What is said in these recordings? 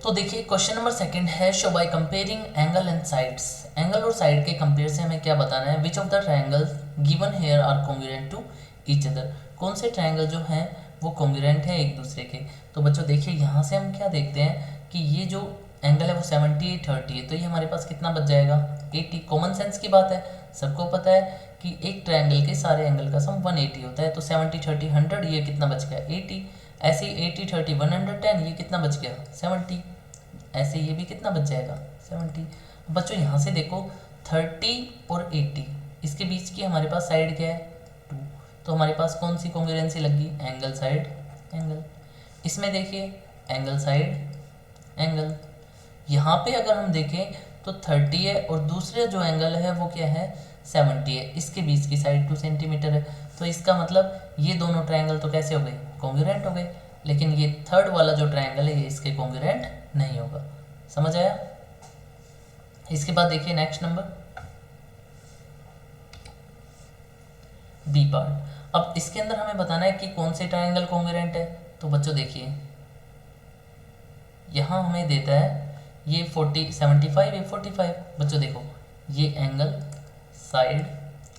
तो देखिए question number second है, show by comparing angle and sides. Angle और साइड के कंपेयर से हमें क्या बताना है, which of the triangles given here are congruent to each other. कौन से ट्रायंगल जो हैं वो कॉन्ग्रुएंट है एक दूसरे के। तो बच्चों देखिए यहाँ से हम क्या देखते हैं कि ये जो एंगल है वो 70 30 है, तो ये हमारे पास कितना बच जाएगा 80। कॉमन सेंस की बात है, सबको पता है कि एक ट्रायंगल के सारे एंगल का सम 180 होता है, तो 70 30 100, ये कितना बच गया 80। ऐसे ही 80 30 110, ये कितना बच गया 70। ऐसे ये भी कितना बच जाएगा 70। बच्चों यहाँ से देखो 30 और 80, इसके बीच की हमारे पास साइड क्या है 2, तो हमारे पास कौन सी कॉन्ग्रुएंसी लगी, एंगल साइड एंगल। इसमें देखिए एंगल साइड एंगल, यहाँ पे अगर हम देखें तो 30 है और दूसरे जो एंगल है वो क्या है 70 है, इसके बीच की साइड 2 सेंटीमीटर है, तो इसका मतलब ये दोनों ट्रायंगल तो कैसे हो गए कॉन्ग्रुएंट हो गए। लेकिन ये थर्ड वाला जो ट्रायंगल है ये इसके कॉन्ग्रुएंट नहीं होगा। समझ आया। इसके बाद देखिए नेक्स्ट नंबर बी पार्ट। अब इसके अंदर हमें बताना है कि कौन से ट्रायंगल कॉन्ग्रुएंट है। तो बच्चों देखिए यहाँ हमें देता है ये 40 75 ये 45। बच्चों देखो ये एंगल साइड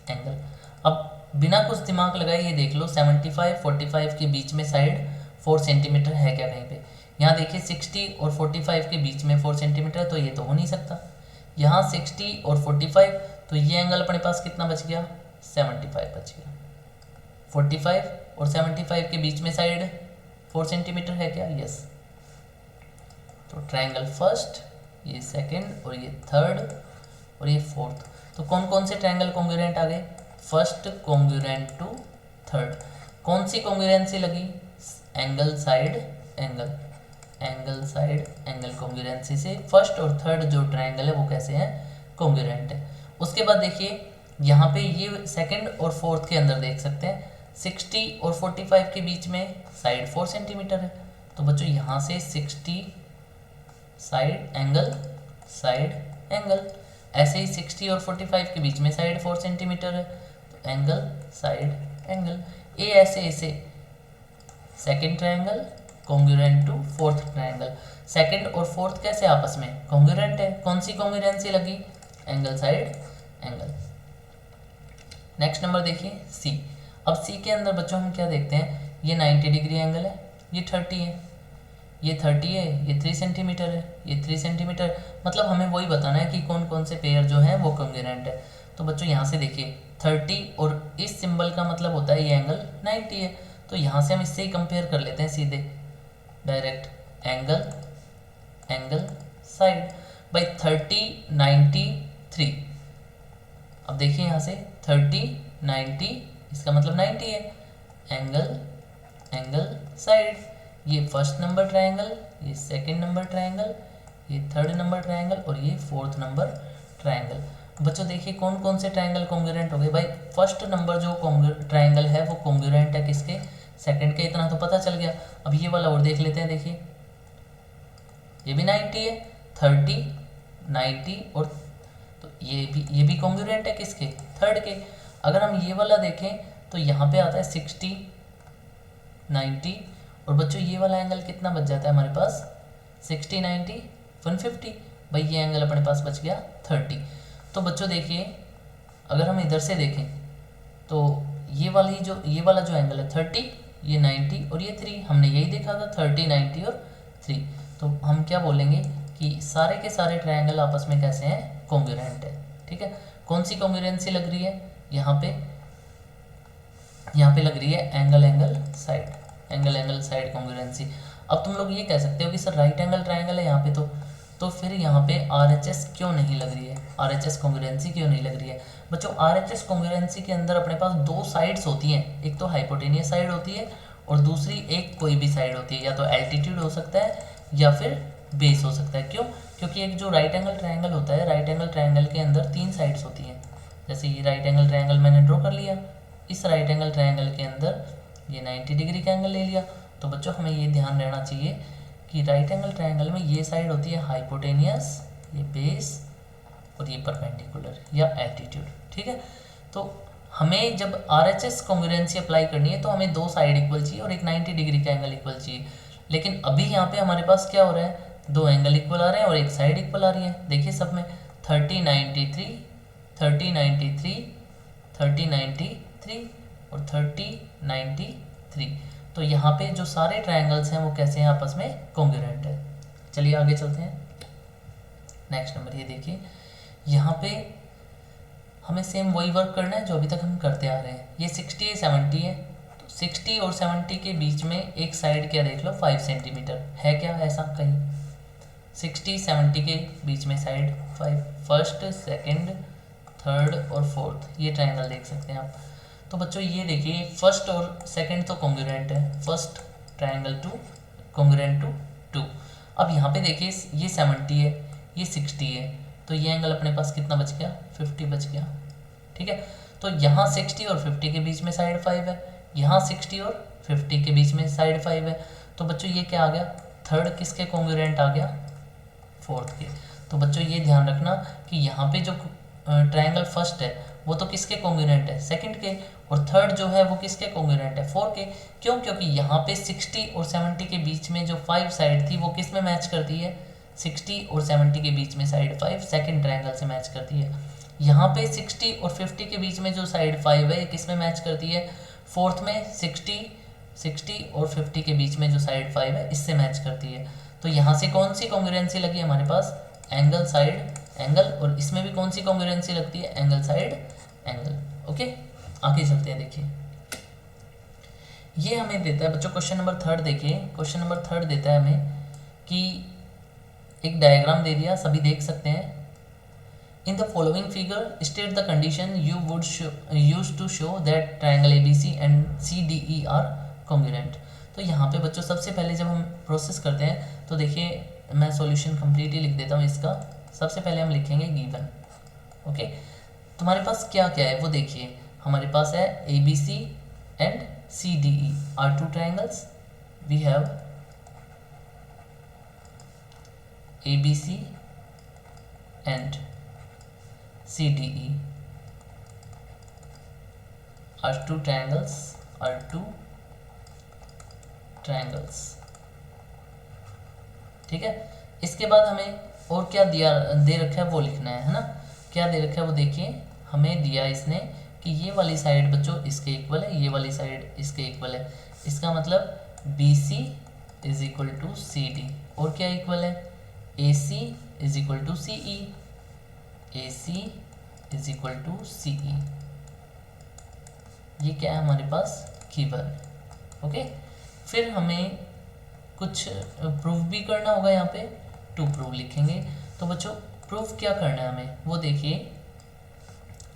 एंगल, अब बिना कुछ दिमाग लगाए ये देख लो 75 45 के बीच में साइड 4 सेंटीमीटर है क्या कहीं पे। यहाँ देखिए 60 और 45 के बीच में 4 सेंटीमीटर है, तो ये तो हो नहीं सकता। यहाँ 60 और 45, तो ये एंगल अपने पास कितना बच गया 75 बच गया। 45 और 75 के बीच में साइड 4 सेंटीमीटर है क्या, यस। तो ट्रायंगल फर्स्ट, ये सेकंड और ये थर्ड और ये फोर्थ, तो कौन कौन से ट्रायंगल कॉन्ग्रुएंट आ गए, फर्स्ट कॉन्ग्रुएंट टू थर्ड। कौन सी कॉन्ग्रुएंसी लगी, angle side angle, angle side angle congruency से फर्स्ट और थर्ड जो ट्रायंगल है वो कैसे हैं कॉन्ग्रुएंट है। उसके बाद देखिए यहाँ पे ये सेकंड और फोर्थ के अंदर देख सकते हैं 60 और 45 के बीच में साइड 4 सेंटीमीटर है, तो बच्चों यहाँ से 60 साइड एंगल, ऐसे ही 60 और 45 के बीच में साइड 4 सेंटीमीटर है, तो एंगल साइड एंगल। ए ऐसे second triangle congruent to fourth triangle. Second और फोर्थ कैसे आपस में कॉन्ग्रुएंट है, कौन सी कॉन्ग्रुएंसी लगी, angle side angle. Next number देखिए सी। अब सी के अंदर बच्चों हम क्या देखते हैं, ये 90 डिग्री एंगल है, ये 30 है, ये 30 है, ये 3 सेंटीमीटर है, ये 3 सेंटीमीटर, मतलब हमें वही बताना है कि कौन कौन से पेयर जो हैं वो कॉन्ग्रुएंट है। तो बच्चों यहाँ से देखिए 30 और इस सिंबल का मतलब होता है ये एंगल 90 है, तो यहाँ से हम इससे ही कंपेयर कर लेते हैं सीधे डायरेक्ट, एंगल साइड बाई 30 90 3। अब देखिए यहाँ से 30 90, इसका मतलब 90 है, एंगल साइड, ये फर्स्ट नंबर ट्रायंगल, ये सेकंड नंबर ट्रायंगल, ये थर्ड नंबर ट्रायंगल और ये फोर्थ नंबर ट्रायंगल। बच्चों देखिए कौन कौन से ट्रायंगल कॉन्ग्रुएंट हो गए, भाई फर्स्ट नंबर जो ट्रायंगल है वो कॉन्ग्रुएंट है किसके, सेकंड के, इतना तो पता चल गया। अब ये वाला और देख लेते हैं, देखिए ये भी 90 है, 30 90 और तो ये भी कॉन्ग्रुएंट है किसके, थर्ड के। अगर हम ये वाला देखें तो यहाँ पे आता है 60 90 और बच्चों ये वाला एंगल कितना बच जाता है हमारे पास 60 90 150, भाई ये एंगल अपने पास बच गया 30। तो बच्चों देखिए अगर हम इधर से देखें तो ये वाला जो एंगल है 30, ये 90 और ये 3, हमने यही देखा था 30 90 और 3। तो हम क्या बोलेंगे कि सारे के सारे ट्रायंगल आपस में कैसे हैं कॉन्ग्रुएंट है। ठीक है, कौन सी कॉन्ग्रुएंसी लग रही है यहाँ पे लग रही है एंगल साइड कॉन्ग्रुएंसी। अब तुम लोग ये कह सकते हो कि सर राइट एंगल ट्रायंगल है यहाँ पे, तो फिर यहाँ पे RHS क्यों नहीं लग रही है, RHS कॉन्ग्रुएंसी क्यों नहीं लग रही है। बच्चों RHS कॉन्ग्रुएंसी के अंदर अपने पास दो साइड्स होती हैं, एक तो हाइपोटेनियस साइड होती है और दूसरी एक कोई भी साइड होती है, या तो एल्टीट्यूड हो सकता है या फिर बेस हो सकता है। क्यों, क्योंकि एक जो राइट एंगल ट्रायंगल होता है, राइट एंगल ट्रायंगल के अंदर 3 साइड्स होती हैं। जैसे ये राइट एंगल ट्रायंगल मैंने ड्रॉ कर लिया, इस राइट एंगल ट्रायंगल के अंदर ये 90 डिग्री का एंगल ले लिया, तो बच्चों हमें ये ध्यान रहना चाहिए कि राइट एंगल ट्रायंगल में ये साइड होती है हाइपोटेनियस, ये बेस और ये परपेंडिकुलर या एल्टीट्यूड। ठीक है, तो हमें जब RHS कॉन्ग्रुएंसी अप्लाई करनी है तो हमें दो साइड इक्वल चाहिए और एक 90 डिग्री का एंगल इक्वल चाहिए। लेकिन अभी यहाँ पे हमारे पास क्या हो रहा है, दो एंगल इक्वल आ रहे हैं और एक साइड इक्वल आ रही है। देखिए सब में 30 93 30 93 30 93 और 30 93। तो यहाँ पे जो सारे ट्रायंगल्स हैं वो कैसे हैं, आपस में कॉन्ग्रुएंट है। चलिए आगे चलते हैं। नेक्स्ट नंबर ये देखिए, यहाँ पे हमें सेम वही वर्क करना है जो अभी तक हम करते आ रहे हैं। ये 60 है 70 है, तो 60 और 70 के बीच में एक साइड क्या देख लो 5 सेंटीमीटर है क्या, ऐसा कहीं 60 70 के बीच में साइड 5, फर्स्ट सेकंड थर्ड और फोर्थ ये ट्रायंगल देख सकते हैं आप। तो बच्चों ये देखिए फर्स्ट और सेकंड तो कॉन्ग्रुएंट है, first triangle to congruent to 2। अब यहाँ पे देखिए ये 70 है ये 60 है, तो ये एंगल अपने पास कितना बच गया 50 बच गया। ठीक है, तो यहाँ 60 और 50 के बीच में साइड 5 है, यहाँ 60 और 50 के बीच में साइड 5 है। तो बच्चों ये क्या आ गया, थर्ड किसके कॉन्ग्रुएंट आ गया, फोर्थ के। तो बच्चों ये ध्यान रखना कि यहाँ पे जो ट्रायंगल फर्स्ट है वो तो किसके कॉन्ग्रुएंट है, सेकंड के, और थर्ड जो है वो किसके कॉन्ग्रुएंट है, 4 के। क्यों, क्योंकि यहाँ पे 60 और 70 के बीच में जो 5 साइड थी वो किस में मैच करती है, 60 और 70 के बीच में साइड 5 सेकंड ट्रायंगल से मैच करती है। यहाँ पे 60 और 50 के बीच में जो साइड 5 है ये किस में मैच करती है, फोर्थ में 60 और 50 के बीच में जो साइड 5 है इससे मैच करती है। तो यहाँ से कौन सी कॉन्ग्रुएंसी लगी हमारे पास, एंगल साइड एंगल, और इसमें भी कौन सी कॉन्ग्रुएंसी लगती है, एंगल साइड एंगल। ओके, आगे चलते हैं। देखिए ये हमें देता है बच्चों क्वेश्चन नंबर 3 देखिए, क्वेश्चन नंबर 3 देता है हमें कि एक डायग्राम दे दिया, सभी देख सकते हैं। In the following figure state the condition you would use to show that triangle ABC and CDE are congruent. तो यहाँ पे बच्चों सबसे पहले जब हम प्रोसेस करते हैं तो देखिए मैं सॉल्यूशन कंप्लीटली लिख देता हूँ इसका। सबसे पहले हम लिखेंगे गिवन। ओके, तुम्हारे पास क्या क्या है वो देखिए, हमारे पास है ABC and CDE are two triangles. We have ABC and CDE are two triangles, ठीक है। इसके बाद हमें और क्या दिया दे रखा है वो लिखना है ना। क्या दे रखा है वो देखिए, हमें दिया इसने कि ये वाली साइड बच्चों इसके इक्वल है, ये वाली साइड इसके इक्वल है। इसका मतलब BC is equal to CD, और क्या इक्वल है, AC is equal to CE, AC is equal to CE। ये क्या है हमारे पास गिवन। ओके, फिर हमें कुछ प्रूफ भी करना होगा, यहाँ पे टू प्रूव लिखेंगे। तो बच्चों प्रूफ क्या करना है हमें वो देखिए,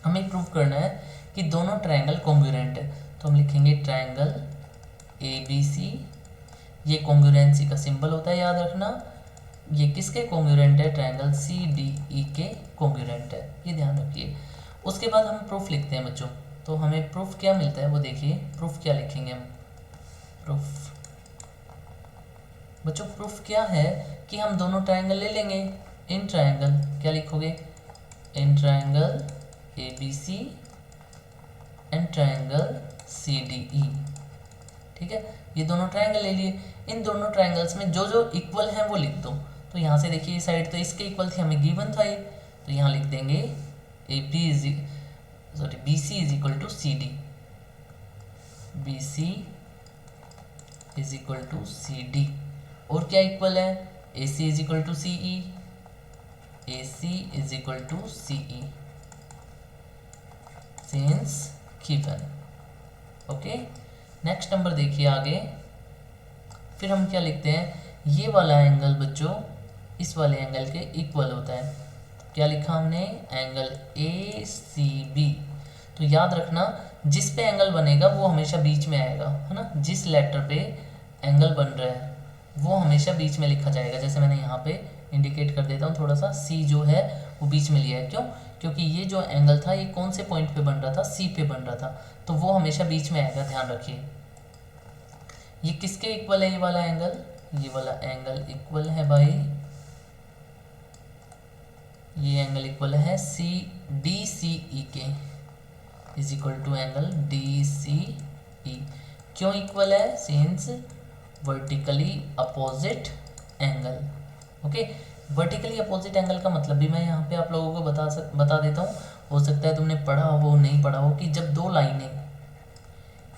हमें प्रूफ करना है कि दोनों ट्रायंगल कॉन्ग्रुएंट है। तो हम लिखेंगे ट्रायंगल ABC, ये कॉन्ग्रुएंसी का सिंबल होता है याद रखना। ये किसके कॉन्ग्रुएंट है, ट्रायंगल CDE के कॉन्ग्रुएंट है, ये ध्यान रखिए। उसके बाद हम प्रूफ लिखते हैं बच्चों। तो हमें प्रूफ क्या मिलता है वो देखिए, प्रूफ क्या लिखेंगे हम, प्रूफ बच्चों प्रूफ क्या है कि हम दोनों ट्रायंगल ले लेंगे। इन ट्रायंगल क्या लिखोगे, in triangle ABC and triangle CDE। ठीक है, ये दोनों ट्रायंगल ले लिए। इन दोनों ट्रायंगल्स में जो जो इक्वल हैं वो लिख दो। तो यहाँ से देखिए ये साइड तो इसके इक्वल थी, हमें गिवन था ये, तो यहाँ लिख देंगे BC is equal to CD, BC is equal to CD। और क्या इक्वल है, AC is equal to CE, AC is equal to CE since given. Okay, next number देखिए आगे। फिर हम क्या लिखते हैं, ये वाला एंगल बच्चों इस वाले एंगल के इक्वल होता है। तो क्या लिखा हमने, एंगल ACB। तो याद रखना जिस पे एंगल बनेगा वो हमेशा बीच में आएगा, है ना। जिस लेटर पे एंगल बन रहा है वो हमेशा बीच में लिखा जाएगा। जैसे मैंने यहाँ पे इंडिकेट कर देता हूँ थोड़ा सा, C जो है वो बीच में लिया है। क्यों, क्योंकि ये जो एंगल था ये कौन से पॉइंट पे बन रहा था, C पे बन रहा था, तो वो हमेशा बीच में आएगा, ध्यान रखिए। ये किसके इक्वल है, ये वाला एंगल, ये वाला एंगल इक्वल है भाई, ये एंगल इक्वल है DCE के, is equal to angle DCE। क्यों इक्वल है, since vertically opposite angle, okay. Vertically opposite angle का मतलब भी मैं यहाँ पे आप लोगों को बता देता हूँ। हो सकता है तुमने पढ़ा हो नहीं पढ़ा हो, कि जब दो लाइनें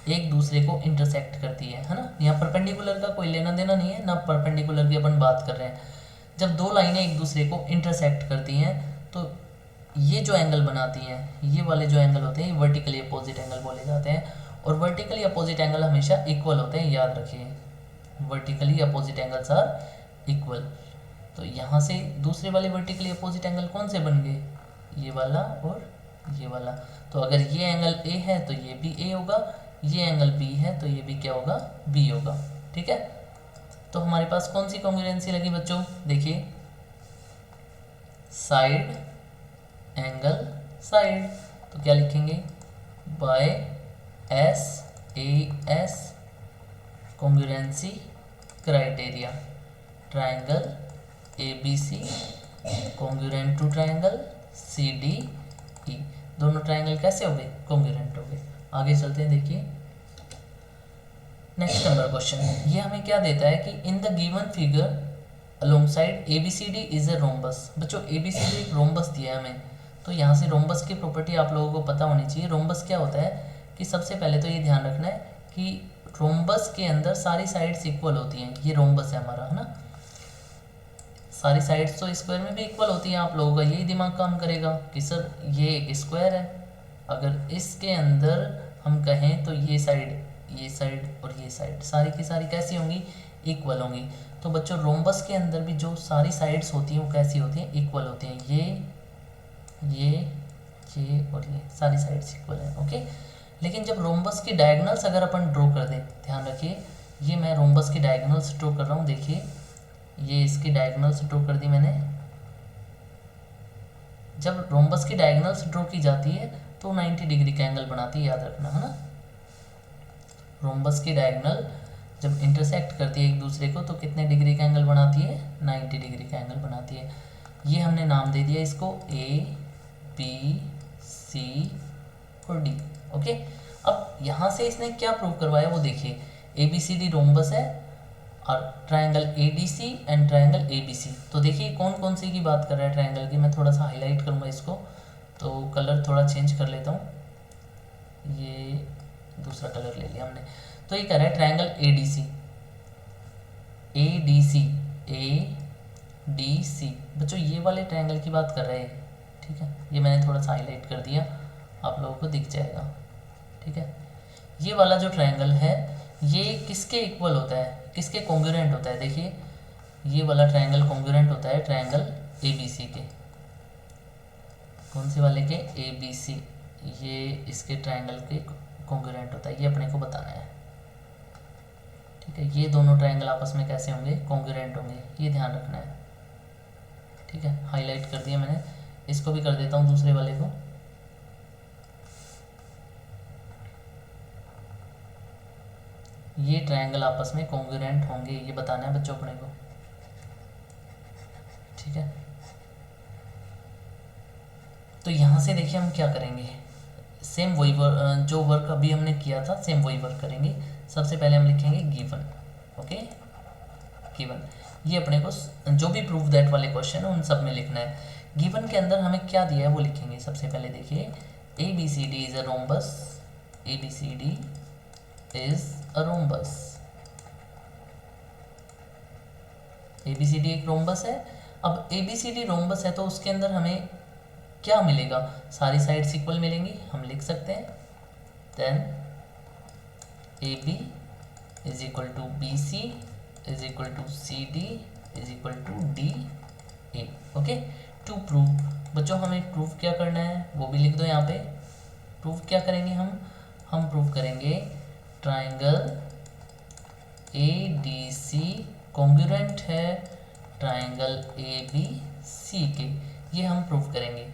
एक दूसरे को इंटरसेक्ट करती है ना, यहाँ परपेंडिकुलर का कोई लेना देना नहीं है ना, परपेंडिकुलर की अपन बात कर रहे हैं। जब दो लाइनें एक दूसरे को इंटरसेक्ट करती हैं तो ये जो एंगल बनाती हैं, ये वाले जो एंगल होते हैं, ये वर्टिकली अपोजिट एंगल बोले जाते हैं। और वर्टिकली अपोजिट एंगल हमेशा इक्वल होते हैं, याद रखिए, vertically opposite angles are equal. तो यहाँ से दूसरे वाले वर्टिकली अपोजिट एंगल कौन से बन गए, ये वाला और ये वाला। तो अगर ये एंगल ए है तो ये भी ए होगा, ये एंगल बी है तो ये भी क्या होगा, बी होगा। ठीक है, तो हमारे पास कौन सी कॉन्ग्रुएंसी लगी बच्चों, देखिए साइड एंगल साइड, तो क्या लिखेंगे, by S A S congruency criteria, triangle A B C congruent to triangle C D E. दोनों ट्राइंगल कैसे हो गए, कॉन्ग्रुएंट हो गए। आगे चलते हैं, देखिए नेक्स्ट नंबर क्वेश्चन। ये हमें क्या देता है कि in the given figure alongside ABCD is a rhombus. बच्चों ABCD एक रोम्बस दिया है हमें, तो यहाँ से रोम्बस की प्रॉपर्टी आप लोगों को पता होनी चाहिए। रोम्बस क्या होता है कि सबसे पहले तो ये ध्यान रखना है कि रोम्बस के अंदर सारी साइड्स इक्वल होती हैं। ये रोम्बस है हमारा, है ना, सारी साइड्स तो स्क्वायर में भी इक्वल होती हैं। आप लोगों का यही दिमाग काम करेगा कि सर ये एक स्क्वायर है, अगर इसके अंदर हम कहें तो ये साइड और ये साइड सारी की सारी कैसी होंगी, इक्वल होंगी। तो बच्चों रोम्बस के अंदर भी जो सारी साइड्स होती हैं वो कैसी होती हैं, इक्वल होती हैं। ये और ये सारी साइड्स इक्वल हैं। ओके, लेकिन जब रोम्बस की डायगोनल्स अगर अपन ड्रॉ कर दें, ध्यान रखिए, ये मैं रोम्बस की डायगोनल्स ड्रॉ कर रहा हूँ। देखिए ये इसकी डायगोनल्स ड्रॉ कर दी मैंने। जब रोम्बस की डायगोनल्स ड्रॉ की जाती है तो 90 डिग्री का एंगल बनाती है, याद रखना, है ना। रोम्बस की डायगोनल जब इंटरसेक्ट करती है एक दूसरे को तो कितने डिग्री का एंगल बनाती है, 90 डिग्री का एंगल बनाती है। ये हमने नाम दे दिया इसको A B C और D। ओके, अब यहाँ से इसने क्या प्रूव करवाया वो देखिए, ABCD रोम्बस है और triangle ADC and triangle ABC। तो देखिए कौन कौन सी की बात कर रहा है ट्रायंगल की, मैं थोड़ा सा हाईलाइट करूँगा इसको, तो कलर थोड़ा चेंज कर लेता हूँ। ये दूसरा कलर ले लिया हमने। तो ये कह रहा है ट्रायंगल ADC बच्चों ये वाले ट्रायंगल की बात कर रहे हैं। ठीक है, ये मैंने थोड़ा सा हाईलाइट कर दिया, आप लोगों को दिख जाएगा। ठीक है, ये वाला जो ट्रायंगल है ये किसके इक्वल होता है, किसके कॉन्ग्रुएंट होता है, देखिए ये वाला ट्रायंगल कॉन्ग्रुएंट होता है ट्रायंगल ABC के। कौन से वाले के, ABC, ये इसके ट्रायंगल के कॉन्ग्रुएंट होता है, ये अपने को बताना है। ठीक है, ये दोनों ट्रायंगल आपस में कैसे होंगे, कॉन्ग्रुएंट होंगे, ये ध्यान रखना है। ठीक है, हाईलाइट कर दिया मैंने, इसको भी कर देता हूँ दूसरे वाले को। ये ट्रायंगल आपस में कॉन्ग्रुएंट होंगे, ये बताना है बच्चों अपने को। ठीक है, तो यहाँ से देखिए हम क्या करेंगे, सेम वही जो वर्क अभी हमने किया था सेम वही वर्क करेंगे। सबसे पहले हम लिखेंगे गिवन। ओके, गिवन, ये अपने को जो भी प्रूफ दैट वाले क्वेश्चन है उन सब में लिखना है। गिवन के अंदर हमें क्या दिया है वो लिखेंगे। सबसे पहले देखिए ABCD is a rhombus, ABCD is a rhombus, ABCD एक रोम्बस है। अब ABCD रोम्बस है तो उसके अंदर हमें क्या मिलेगा, सारी साइड्स इक्वल मिलेंगी, हम लिख सकते हैं then AB is equal to BC is equal to CD is equal to DA। Okay, to prove, बच्चों हमें प्रूफ क्या करना है वो भी लिख दो यहाँ पे। प्रूफ क्या करेंगे हम प्रूफ करेंगे ट्राइंगल ADC कॉन्ग्रुएंट है ट्राइंगल ABC के, ये हम प्रूफ करेंगे।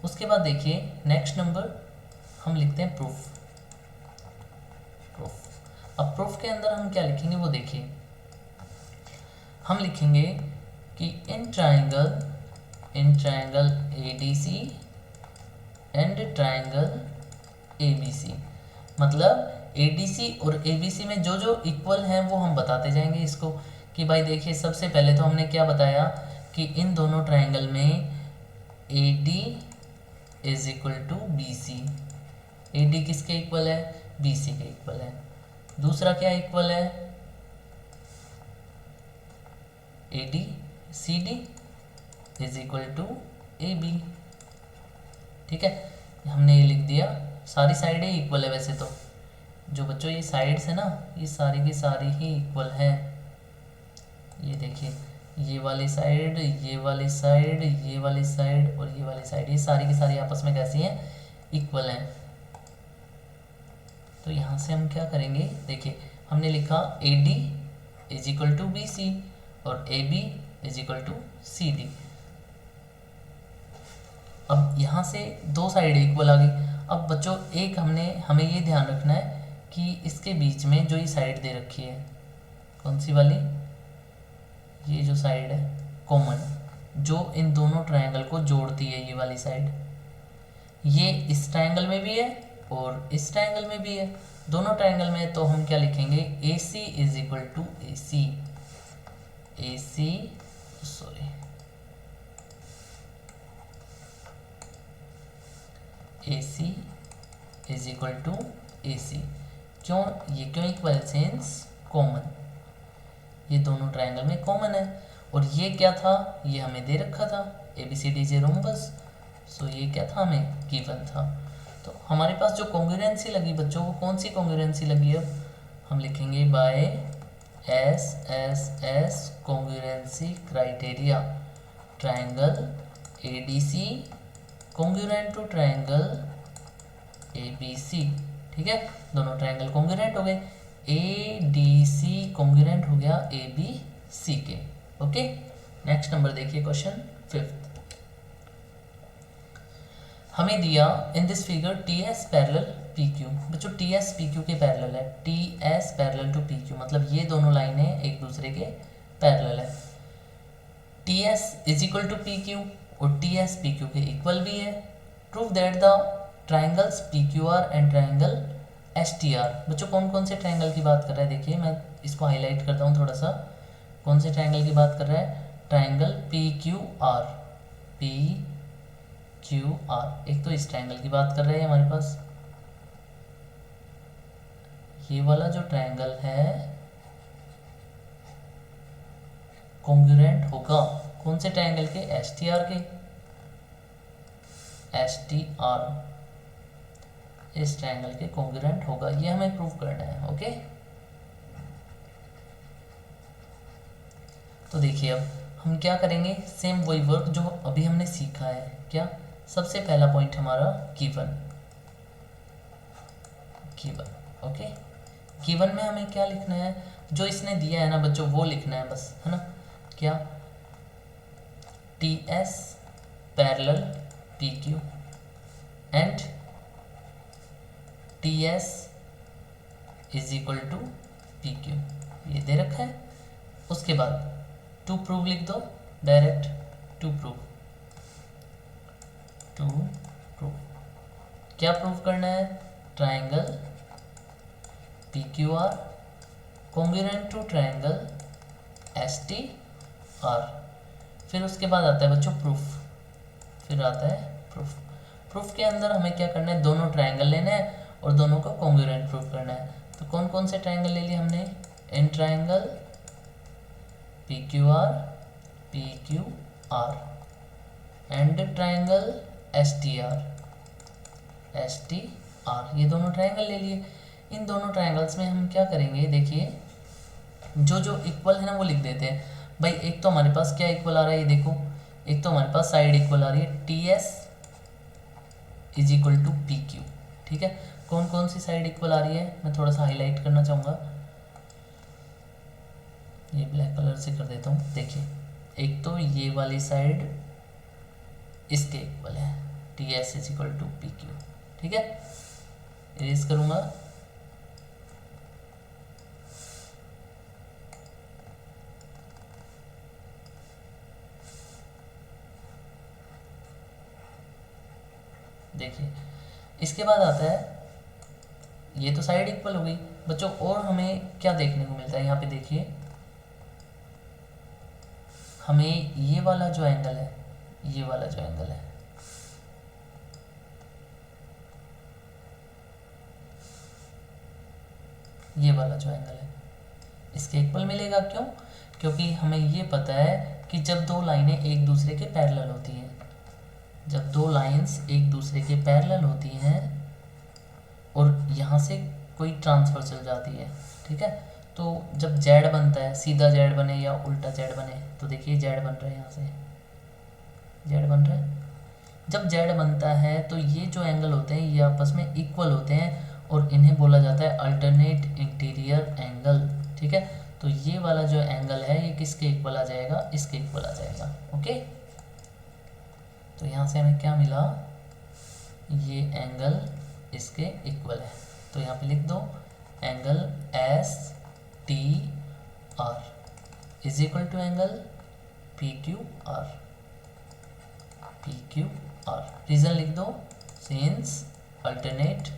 उसके बाद देखिए नेक्स्ट नंबर हम लिखते हैं प्रूफ। अब प्रूफ के अंदर हम क्या लिखेंगे वो देखिए, हम लिखेंगे कि in triangle ADC and triangle ABC, मतलब ADC और ABC में जो जो इक्वल हैं वो हम बताते जाएंगे इसको। कि भाई देखिए सबसे पहले तो हमने क्या बताया कि इन दोनों ट्रायंगल में A D is equal to B C. A D किसके इक्वल है? बी सी के इक्वल है। दूसरा क्या इक्वल है? A D C D is equal to A B. ठीक है, हमने ये लिख दिया। सारी साइडें इक्वल है वैसे तो, जो बच्चों ये साइड्स है ना, ये सारी की सारी ही इक्वल है। ये देखिए, ये वाली साइड, ये वाली साइड, ये वाली साइड और ये वाली साइड, ये सारी की सारी आपस में कैसी हैं? इक्वल हैं। तो यहाँ से हम क्या करेंगे? देखिए, हमने लिखा A D is equal to B C और A B is equal to C D. अब यहाँ से दो साइड इक्वल आ गई। अब बच्चों एक हमें ये ध्यान रखना है कि इसके बीच में जो ये साइड दे रखी है, कौन सी वाली? ये जो साइड है कॉमन, जो इन दोनों ट्रायंगल को जोड़ती है, ये वाली साइड, ये इस ट्रायंगल में भी है और इस ट्रायंगल में भी है, दोनों ट्रायंगल में। तो हम क्या लिखेंगे? A C is equal to A C, A C sorry A C is equal to A C. क्यों? ये क्यों इक्वल है? सिंस कॉमन, ये दोनों ट्रायंगल में कॉमन है। और ये क्या था? ये हमें दे रखा था ए बी सी डी जे रोम्बस। सो ये क्या था? हमें गिवन था। तो हमारे पास जो कॉन्ग्रुएंसी लगी बच्चों, वो कौन सी कॉन्ग्रुएंसी लगी? अब हम लिखेंगे by S S S congruency criteria. Triangle A D C congruent to triangle A B C. ठीक है, दोनों ट्रायंगल कॉन्ग्रुएंट हो गए। ए डी सी कॉन्ग्रुएंट हो गया ए बी सी के। ओके, नेक्स्ट नंबर देखिए, क्वेश्चन 5। हमें दिया in this figure T S parallel P Q. बच्चों टी एस पी क्यू के पैरेलल है। T S parallel to P Q मतलब ये दोनों लाइनें एक दूसरे के पैरेलल है। T S is equal to P Q और टी एस पी क्यू के इक्वल भी है। Prove that the triangles P Q R and triangle S T are. बच्चों कौन कौन से ट्राइंगल की बात कर रहा है? देखिए, मैं इसको हाईलाइट करता हूँ थोड़ा सा। कौन से ट्राइंगल की बात कर रहा है? Triangle P Q R, P Q are. एक तो इस ट्राइंगल की बात कर रहे हैं हमारे पास, ये वाला जो ट्राइंगल है कॉन्ग्रुएंट होगा कौन से ट्राइंगल के? एस टी आर के। एस टी आर इस ट्राइंगल के कॉन्ग्रुएंट होगा, ये हमें प्रूव करना है। ओके, तो देखिए अब हम क्या करेंगे? सेम वही वर्क जो अभी हमने सीखा है। क्या? सबसे पहला पॉइंट हमारा गिवन। गिवन, ओके, गिवन में हमें क्या लिखना है? जो इसने दिया है ना बच्चों, वो लिखना है बस, है ना? क्या? T S parallel P Q and T S is equal to P Q, ये दे रखा है। उसके बाद टू प्रूव लिख दो direct. To prove, to prove क्या प्रूव करना है? Triangle P Q R congruent to triangle S T R. फिर उसके बाद आता है बच्चों प्रूफ। फिर आता है प्रूफ। प्रूफ के अंदर हमें क्या करना है? दोनों ट्राइंगल लेने हैं और दोनों को कॉन्ग्रुएंट प्रूफ करना है। तो कौन कौन से ट्राइंगल ले लिए हमने? In triangle P Q R and triangle S T are, ये दोनों ट्राइंगल ले लिए। इन दोनों ट्राइंगल्स में हम क्या करेंगे? देखिए, जो जो इक्वल है ना वो लिख देते हैं। भाई एक तो हमारे पास क्या इक्वल आ रहा है, ये देखो। एक तो हमारे पास साइड इक्वल आ रही है, T S is equal to P Q. ठीक है, कौन कौन सी साइड इक्वल आ रही है मैं थोड़ा सा हाईलाइट करना चाहूँगा। ये ब्लैक कलर से कर देता हूँ। देखिए, एक तो ये वाली साइड इसके इक्वल है, T S is equal to P Q. ठीक है, इरेज करूँगा। देखिए, इसके बाद आता है, ये तो साइड इक्वल हो गई बच्चों। और हमें क्या देखने को मिलता है यहाँ पे? देखिए, हमें ये वाला जो एंगल है, ये वाला जो एंगल है, ये वाला जो एंगल है इसके इक्वल मिलेगा। क्यों? क्योंकि हमें ये पता है कि जब दो लाइनें एक दूसरे के पैरेलल होती हैं, जब दो लाइंस एक दूसरे के पैरेलल होती हैं और यहाँ से कोई ट्रांसफर चल जाती है, ठीक है, तो जब जेड बनता है, सीधा जेड बने या उल्टा जेड बने, तो देखिए जेड बन रहा है, यहाँ से जेड बन रहा है। जब जेड बनता है तो ये जो एंगल होते हैं ये आपस में इक्वल होते हैं और इन्हें बोला जाता है अल्टरनेट इंटीरियर एंगल, ठीक है। तो ये वाला जो एंगल है ये किसके इक्वल आ जाएगा? इसके इक्वल आ जाएगा। ओके, तो यहाँ से हमें क्या मिला? ये एंगल इसके इक्वल है। तो यहाँ पे लिख दो angle S T R is equal to angle P Q R, P Q R. Reason लिख दो, since alternate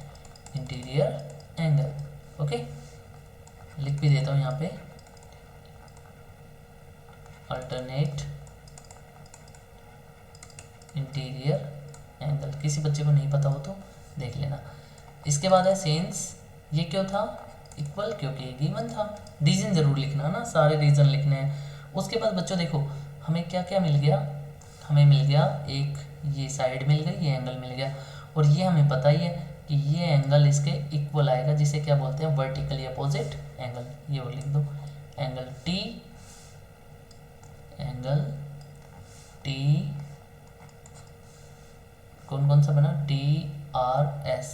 interior angle. Okay, लिख भी देता हूँ यहाँ पे अल्टरनेट इंटीरियर एंगल। किसी बच्चे को नहीं पता हो तो देख लेना। इसके बाद है सिंस, ये क्यों था इक्वल? क्योंकि ये गिवन था। रीजन जरूर लिखना ना, सारे रीजन लिखने हैं। उसके बाद बच्चों देखो हमें क्या क्या मिल गया, हमें मिल गया एक ये साइड मिल गई, ये एंगल मिल गया, और ये हमें पता ही है कि ये एंगल इसके इक्वल आएगा, जिसे क्या बोलते हैं? Vertically opposite angle. ये वो लिख दो एंगल टी, एंगल टी कौन कौन सा बना? T R S.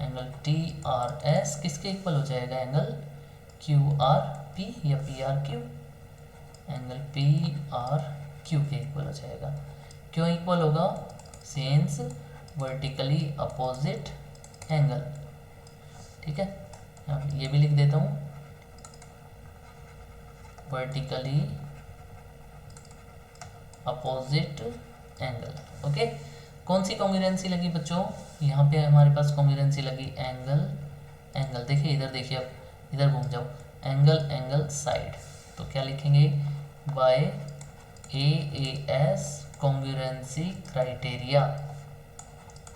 Angle T R S किसके इक्वल हो जाएगा? एंगल क्यू आर पी या P R Q, angle P R Q के इक्वल हो जाएगा। क्यों इक्वल होगा? सिंस वर्टिकली अपोजिट एंगल, ठीक है। ये भी लिख देता हूँ वर्टिकली अपोजिट एंगल। ओके, कौन सी कॉन्ग्रुएंसी लगी बच्चों? यहाँ पे हमारे पास कॉन्ग्रुएंसी लगी एंगल एंगल। देखिए इधर, देखिए अब इधर घूम जाओ, एंगल एंगल साइड। तो क्या लिखेंगे? By AAS congruency criteria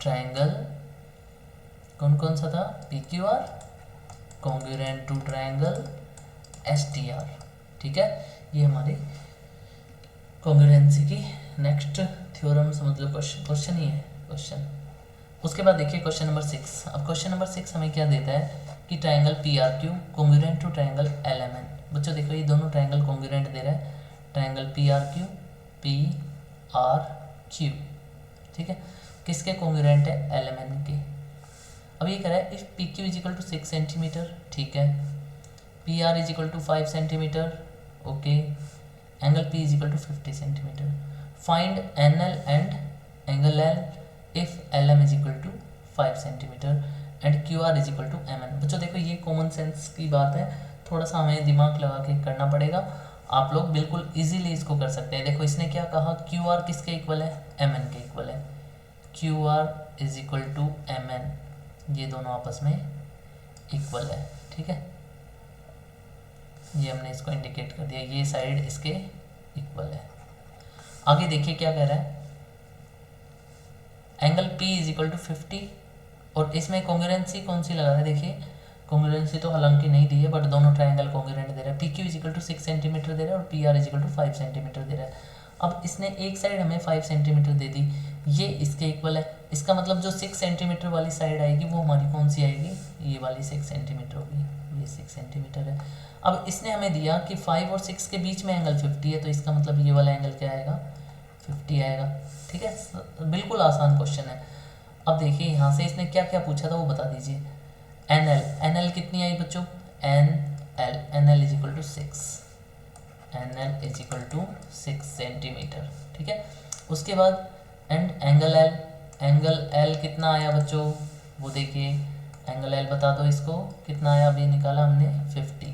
triangle कौन कौन सा था? PQR congruent to triangle STR, ठीक है। ये हमारी कॉन्ग्रुएंसी की नेक्स्ट थ्योरम समझ लो, क्वेश्चन ही है क्वेश्चन। उसके बाद देखिए क्वेश्चन नंबर 6। अब क्वेश्चन नंबर 6 हमें क्या देता है कि triangle PRQ congruent to triangle LMN। बच्चों देखो ये दोनों ट्रायंगल कॉन्ग्रुएंट दे रहा है, ट्रायंगल PRQ, ठीक है। किसके कॉन्ग्रुएंट है? LMN के। अब ये कह रहा है if PQ is equal to 6 centimetre, ठीक है, PR is equal to 5 centimetre, okay, angle P is equal to 50 centimetre. Find NL and angle L if LM is equal to 5 centimetre and QR is equal to MN। बच्चों देखो ये common sense की बात है, थोड़ा सा हमें दिमाग लगा के करना पड़ेगा। आप लोग बिल्कुल इजीली इसको कर सकते हैं। देखो इसने क्या कहा, QR किसके इक्वल है? MN के इक्वल है। QR is equal to MN, ये दोनों आपस में इक्वल है, ठीक है। ये हमने इसको इंडिकेट कर दिया, ये साइड इसके इक्वल है। आगे देखिए क्या कह रहा है, angle P is equal to 50 और इसमें कॉन्ग्रुएंसी कौन सी लगा रहा है? देखिए कॉन्ग्रुएंसी तो हालांकि नहीं दी है, बट दोनों ट्रायंगल कॉन्ग्रुएंट दे रहा है। PQ is equal to 6 centimetre दे रहा है और PR is equal to 5 centimetre दे रहा है। अब इसने एक साइड हमें 5 सेंटीमीटर दे दी, ये इसके इक्वल है। इसका मतलब जो 6 सेंटीमीटर वाली साइड आएगी वो हमारी कौन सी आएगी? ये वाली 6 सेंटीमीटर होगी, ये 6 सेंटीमीटर है। अब इसने हमें दिया कि 5 और 6 के बीच में एंगल 50 है, तो इसका मतलब ये वाला एंगल क्या आएगा? 50 आएगा, ठीक है। बिल्कुल आसान क्वेश्चन है। अब देखिए यहाँ से इसने क्या क्या पूछा था वो बता दीजिए। NL कितनी आई बच्चों? NL is equal to 6, NL is equal to 6 centimetre, ठीक है। उसके बाद एंड एंगल L कितना आया बच्चों? वो देखिए एंगल L बता दो इसको कितना आया, अभी निकाला हमने 50।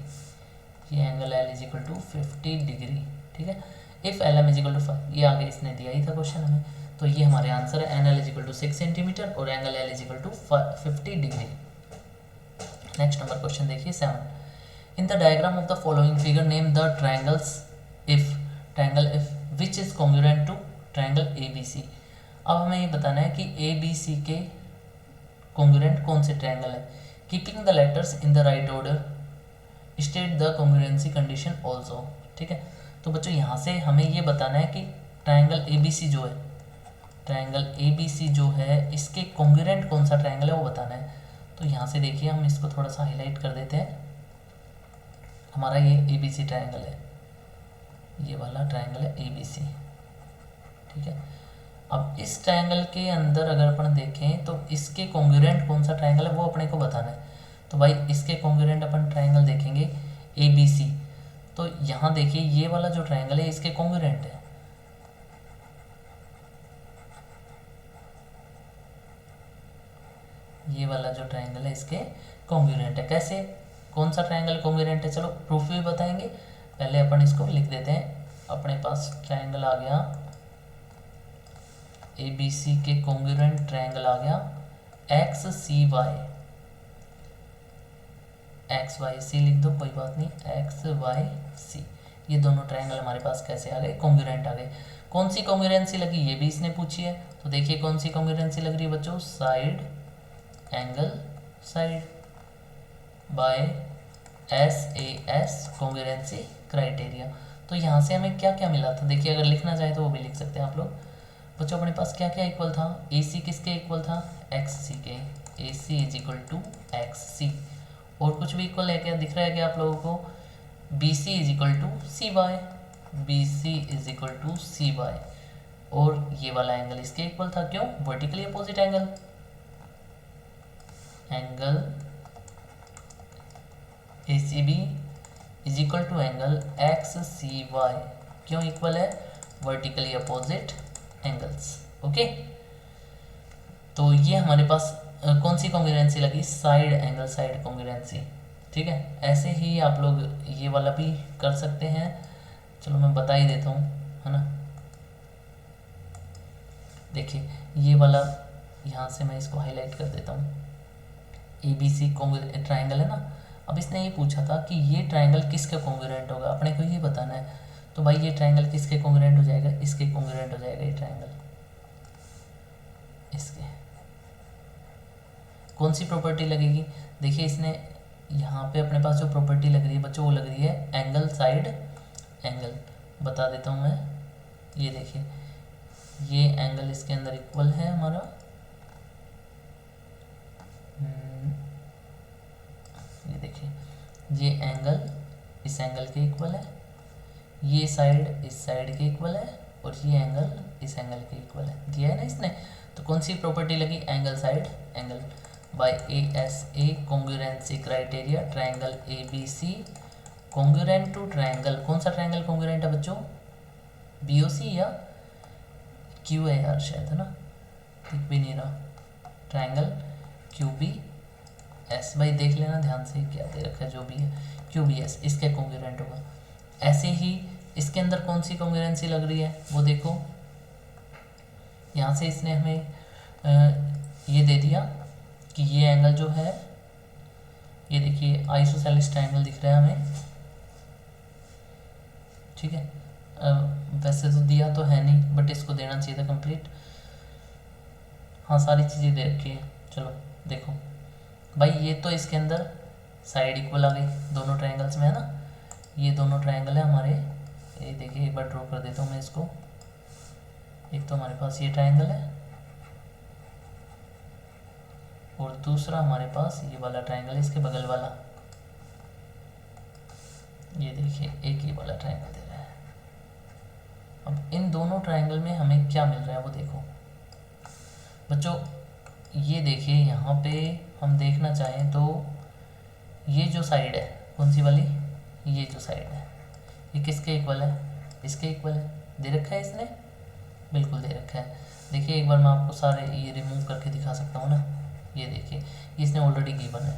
ये angle L is equal to 50 degree, ठीक है। If LM is equal to 5, ये आगे इसने दिया ही था क्वेश्चन हमें, तो ये हमारे आंसर है। NL is equal to 6 centimetre और angle L is equal to 50 degree. Next number question देखिए 7। In the diagram of the following figure name the triangles if triangle if which is congruent to triangle ABC। अब हमें ये बताना है कि ABC के congruent कौन से ट्रायंगल है। Keeping the letters in the right order state the congruency condition also. ठीक है, तो बच्चों यहाँ से हमें ये बताना है कि ट्रायंगल ABC जो है, ट्रायंगल ABC जो है इसके कॉन्ग्रुएंट कौन सा ट्रायंगल है वो बताना है। तो यहाँ से देखिए हम इसको थोड़ा सा हाईलाइट कर देते हैं। हमारा ये ABC ट्रायंगल है, ये वाला ट्रायंगल है ABC। ठीक है, अब इस ट्रायंगल के अंदर अगर अपन देखें तो इसके कॉन्ग्रुएंट कौन सा ट्रायंगल है वो अपने को बताना है। तो भाई इसके कॉन्ग्रुएंट अपन ट्रायंगल देखेंगे ABC। तो यहाँ देखिए ये वाला जो ट्रायंगल है इसके कॉन्ग्रुएंट है। ये वाला जो ट्रायंगल है इसके कॉन्ग्रुएंट है। कैसे, कौन सा ट्रायंगल कॉन्ग्रुएंट है, चलो प्रूफ भी बताएंगे। पहले अपन इसको लिख देते हैं। अपने पास ट्रायंगल आ गया ABC के कॉन्ग्रुएंट ट्रायंगल आ गया XCY, XYC लिख दो कोई बात नहीं, XYC। ये दोनों ट्रायंगल हमारे पास कैसे आ गए, कॉन्ग्रुएंट आ गए। कौन सी कॉन्ग्रुएंसी लगी ये भी इसने पूछी है। तो देखिए कौन सी कॉन्ग्रुएंसी लग रही है बच्चों, side angle side by SAS congruency criteria. तो यहाँ से हमें क्या क्या मिला था, देखिए अगर लिखना चाहे तो वो भी लिख सकते हैं आप लोग। बच्चों अपने पास क्या क्या इक्वल था, AC किसके इक्वल था, XC के, AC is equal to XC। और कुछ भी इक्वल है क्या, दिख रहा है क्या आप लोगों को, BC is equal to CY, BC is equal to CY। और ये वाला एंगल इसके इक्वल था, क्यों, vertically opposite angle, angle ACB is equal to angle XCY। क्यों इक्वल है, वर्टिकली अपोजिट एंगल्स। ओके, तो ये हमारे पास कौन सी कॉन्ग्रुएंसी लगी, साइड एंगल साइड कॉन्ग्रुएंसी। ठीक है, ऐसे ही आप लोग ये वाला भी कर सकते हैं। चलो मैं बता ही देता हूँ, है ना। देखिए ये वाला यहाँ से मैं इसको हाईलाइट कर देता हूँ। ABC ट्रायंगल है ना। अब इसने ये पूछा था कि ये ट्रायंगल किसके कॉन्ग्रुएंट होगा, अपने को ये बताना है। तो भाई ये ट्रायंगल किसके कॉन्ग्रुएंट हो जाएगा, इसके कॉन्ग्रुएंट हो जाएगा ये ट्रायंगल इसके। कौन सी प्रॉपर्टी लगेगी, देखिए इसने यहाँ पे अपने पास जो प्रॉपर्टी लग रही है बच्चों वो लग रही है एंगल साइड एंगल। बता देता हूँ मैं, ये देखिए ये एंगल इसके अंदर इक्वल है हमारा, ये देखिए ये एंगल इस एंगल के इक्वल है, ये साइड इस साइड के इक्वल है, और ये एंगल इस एंगल के इक्वल है, दिया है ना इसने। तो कौन सी प्रॉपर्टी लगी, angle side angle by ASA congruency criteria, triangle ABC congruent to triangle. कौन सा ट्रायंगल कॉन्ग्रुएंट है बच्चों, BOC या QAR शायद, है ना, दिख भी नहीं रहा, ट्रायंगल QBS। भाई देख लेना ध्यान से क्या दे रखा है, जो भी है QBS इसके कॉन्ग्रुएंट होगा। ऐसे ही इसके अंदर कौन सी कॉन्ग्रुएंसी लग रही है वो देखो, यहाँ से इसने हमें ये दे दिया कि ये एंगल जो है, ये देखिए आइसोसेलेस ट्रायंगल दिख रहा है हमें। ठीक है, वैसे तो दिया तो है नहीं बट इसको देना चाहिए था कंप्लीट। हाँ सारी चीज़ें दे रखी है। चलो देखो भाई ये तो इसके अंदर साइड इक्वल आ गई दोनों ट्रायंगल्स में, है ना। ये दोनों ट्रायंगल है हमारे, ये देखिए एक बार ड्रॉ कर देता हूँ मैं इसको। एक तो हमारे पास ये ट्रायंगल है और दूसरा हमारे पास ये वाला ट्रायंगल है इसके बगल वाला, ये देखिए एक ही वाला ट्रायंगल दे रहा है। अब इन दोनों ट्रायंगल में हमें क्या मिल रहा है वो देखो बच्चों, ये देखिए यहाँ पे हम देखना चाहें तो ये जो साइड है कौन सी वाली, ये जो साइड है ये किसके इक्वल है, इसके इक्वल है, दे रखा है इसने, बिल्कुल दे रखा है। देखिए एक बार मैं आपको सारे ये रिमूव करके दिखा सकता हूँ ना, ये देखिए इसने ऑलरेडी गिवन है,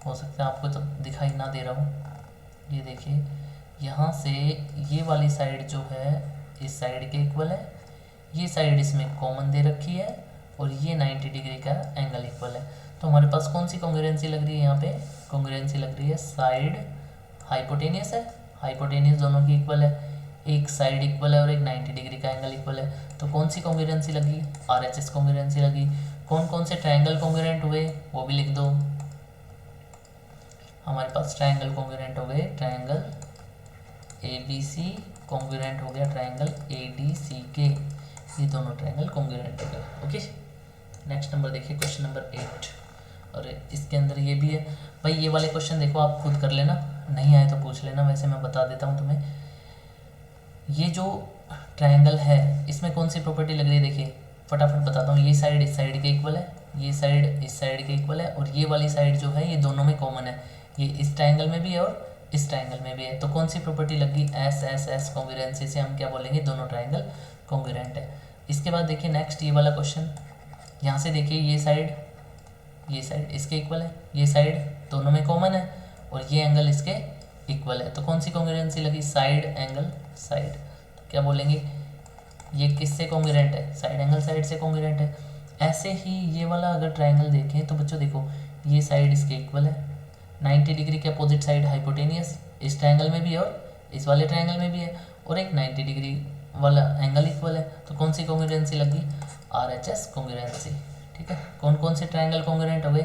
हो सकता है आपको तो दिखाई ना दे रहा हूँ। ये देखिए यहाँ से ये वाली साइड जो है इस साइड के इक्वल है, ये साइड इसमें कॉमन दे रखी है और ये 90 डिग्री का एंगल इक्वल है। तो हमारे पास कौन सी कॉन्ग्रुएंसी लग रही है यहाँ पे, कॉन्ग्रुएंसी लग रही है साइड हाइपोटेनियस है, हाइपोटेनियस दोनों की इक्वल है, एक साइड इक्वल है और एक 90 डिग्री का एंगल इक्वल है। तो कौन सी कॉन्ग्रुएंसी लगी? RHS कॉन्ग्रुएंसी लगी। कौन कौन से ट्रायंगल कॉन्ग्रुएंट हुए वो भी लिख दो। हमारे पास ट्रायंगल कॉन्ग्रुएंट हो गए, ट्रायंगल ABC कॉन्ग्रुएंट हो गया ट्रायंगल ADCK, ये दोनों ट्रायंगल कॉन्ग्रुएंट हो गए। ओके, नेक्स्ट नंबर देखिए, क्वेश्चन नंबर 8। और इसके अंदर ये भी है भाई, ये वाले क्वेश्चन देखो आप खुद कर लेना, नहीं आए तो पूछ लेना, वैसे मैं बता देता हूँ तुम्हें। ये जो ट्रायंगल है इसमें कौन सी प्रॉपर्टी लग रही है, देखिए फटाफट बताता हूँ। ये साइड इस साइड के इक्वल है, ये साइड इस साइड के इक्वल है, और ये वाली साइड जो है ये दोनों में कॉमन है, ये इस ट्रायंगल में भी है और इस ट्रायंगल में भी है। तो कौन सी प्रॉपर्टी लगी? एस एस एस कॉन्ग्रुएंसी से हम क्या बोलेंगे, दोनों ट्रायंगल कॉन्ग्रुएंट है। इसके बाद देखिए नेक्स्ट ये वाला क्वेश्चन, यहाँ से देखिए ये साइड इसके इक्वल है, ये साइड दोनों में कॉमन है और ये एंगल इसके इक्वल है। तो कौन सी कॉन्ग्रुएंसी लगी? Side angle side. तो क्या बोलेंगे, ये किससे कॉन्ग्रुएंट है? साइड एंगल साइड से कॉन्ग्रुएंट है। ऐसे ही ये वाला अगर ट्रायंगल देखें तो बच्चों देखो, ये साइड इसके इक्वल है, 90 डिग्री के अपोजिट साइड हाइपोटेनियस इस ट्रायंगल में भी है और इस वाले ट्रायंगल में भी है, और एक 90 डिग्री वाला एंगल इक्वल है। तो कौन सी कॉन्ग्रुएंसी लगी? RHS congruency. ठीक है, कौन कौन से ट्रायंगल कॉन्ग्रुएंट हो गए?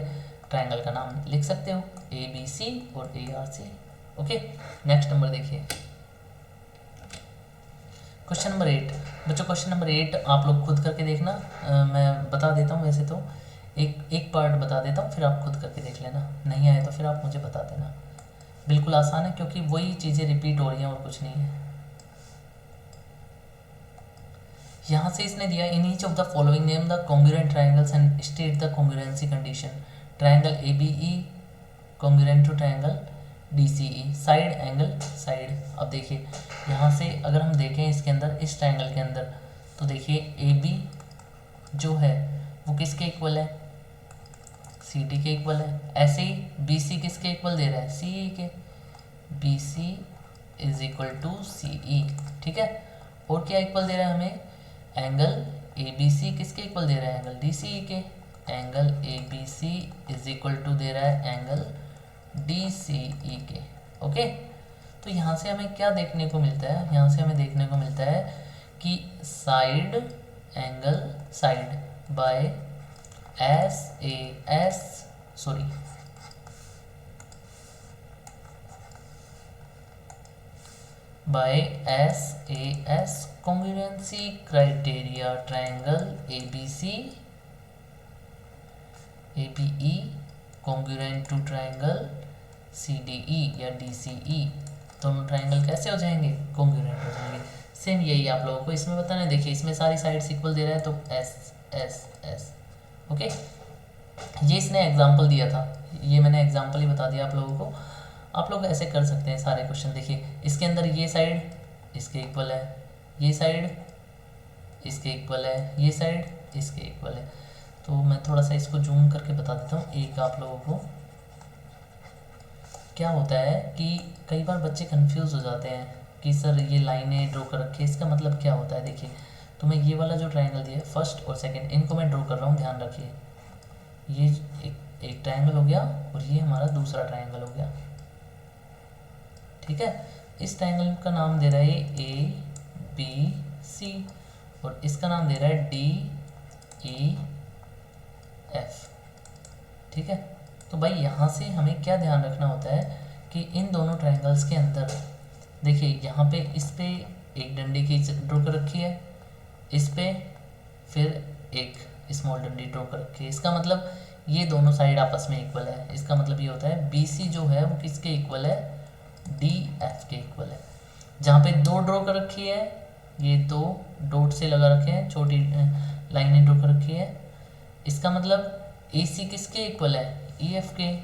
ट्रायंगल का नाम लिख सकते हो, ABC और ARC। ओके, नेक्स्ट नंबर देखिए, क्वेश्चन नंबर 8। बच्चों क्वेश्चन नंबर 8 आप लोग खुद करके देखना, मैं बता देता हूँ वैसे तो, एक पार्ट बता देता हूँ, फिर आप खुद करके देख लेना, नहीं आए तो फिर आप मुझे बता देना। बिल्कुल आसान है क्योंकि वही चीज़ें रिपीट हो रही हैं और कुछ नहीं है। यहाँ से इसने दिया, in each of the following name the congruent triangles and state the congruency condition. Triangle ABE congruent to triangle DCE, side angle side. अब देखिए यहाँ से अगर हम देखें इसके अंदर, इस ट्रायंगल के अंदर, तो देखिए AB जो है वो किसके इक्वल है? CD के इक्वल है। ऐसे ही BC किसके इक्वल दे रहा है? CE के। BC is equal to CE। ठीक है, और क्या इक्वल दे रहा है हमें? एंगल ABC किसके इक्वल दे रहा है? एंगल DCE के। Angle ABC is equal to दे रहा है एंगल DCE के। ओके, तो यहाँ से हमें क्या देखने को मिलता है? यहाँ से हमें देखने को मिलता है कि side angle side by SAS congruency criteria triangle ABE congruent to triangle CDE या DCE, दोनों ट्रायंगल कैसे हो जाएंगे? कॉन्ग्रुएंट हो जाएंगे। सेम यही आप लोगों को इसमें बताना है। देखिए इसमें सारी साइड्स इक्वल दे रहा है तो S। ओके, ये इसने एग्जांपल दिया था, ये मैंने एग्जांपल ही बता दिया आप लोगों को। आप लोग ऐसे कर सकते हैं सारे क्वेश्चन। देखिए इसके अंदर ये साइड इसके इक्वल है, ये साइड इसके इक्वल है, ये साइड इसके इक्वल है। तो मैं थोड़ा सा इसको जूम करके बता देता हूँ एक आप लोगों को। क्या होता है कि कई बार बच्चे कंफ्यूज हो जाते हैं कि सर ये लाइनें ड्रॉ कर रखी है, इसका मतलब क्या होता है। देखिए तो मैं ये वाला जो ट्रायंगल दिया है फर्स्ट और सेकंड, इनको मैं ड्रॉ कर रहा हूँ, ध्यान रखिए। ये एक ट्रायंगल हो गया और ये हमारा दूसरा ट्रायंगल हो गया। ठीक है, इस ट्रायंगल का नाम दे रहा है ABC और इसका नाम दे रहा है DEF। ठीक है, तो भाई यहाँ से हमें क्या ध्यान रखना होता है कि इन दोनों ट्रायंगल्स के अंदर देखिए यहाँ पे इस पे एक डंडी की ड्रॉ कर रखी है, इस पे फिर एक स्मॉल डंडी ड्रॉ कर रखी है। इसका मतलब ये दोनों साइड आपस में इक्वल है। इसका मतलब ये होता है BC जो है वो किसके इक्वल है? DF के इक्वल है। जहाँ पे दो ड्रॉ कर रखी है, ये दो डॉट से लगा रखे हैं, छोटी लाइनें ड्रॉ कर रखी है, इसका मतलब AC किसके इक्वल है? EF के।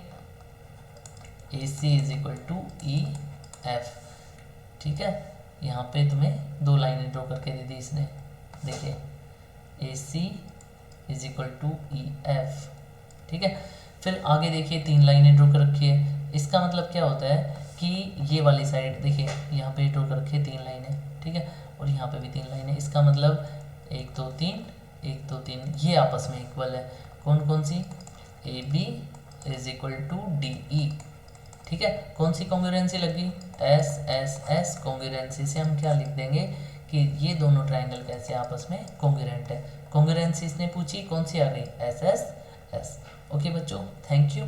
AC is equal to EF। ठीक है, यहाँ पे तुम्हें दो लाइनें ड्रॉ करके दे दी इसने। देखिए AC is equal to EF। ठीक है, फिर आगे देखिए तीन लाइनें ड्रॉ कर रखी है। इसका मतलब क्या होता है कि ये वाली साइड देखिए यहाँ पे ड्रॉ कर रखी है तीन लाइनें। ठीक है, और यहाँ पे भी तीन लाइनें। इसका मतलब 1 2 3 1 2 3 ये आपस में इक्वल है। कौन कौन सी? AB is equal to DE। ठीक है, कौन सी कॉन्ग्रुएंसी लगी, एस एस एस कॉन्ग्रुएंसी से हम क्या लिख देंगे कि ये दोनों ट्राइंगल कैसे आपस में कॉन्ग्रुएंट है। कॉन्ग्रुएंसी इसने पूछी, कौन सी आ गई, एस एस एस। ओके बच्चों, थैंक यू।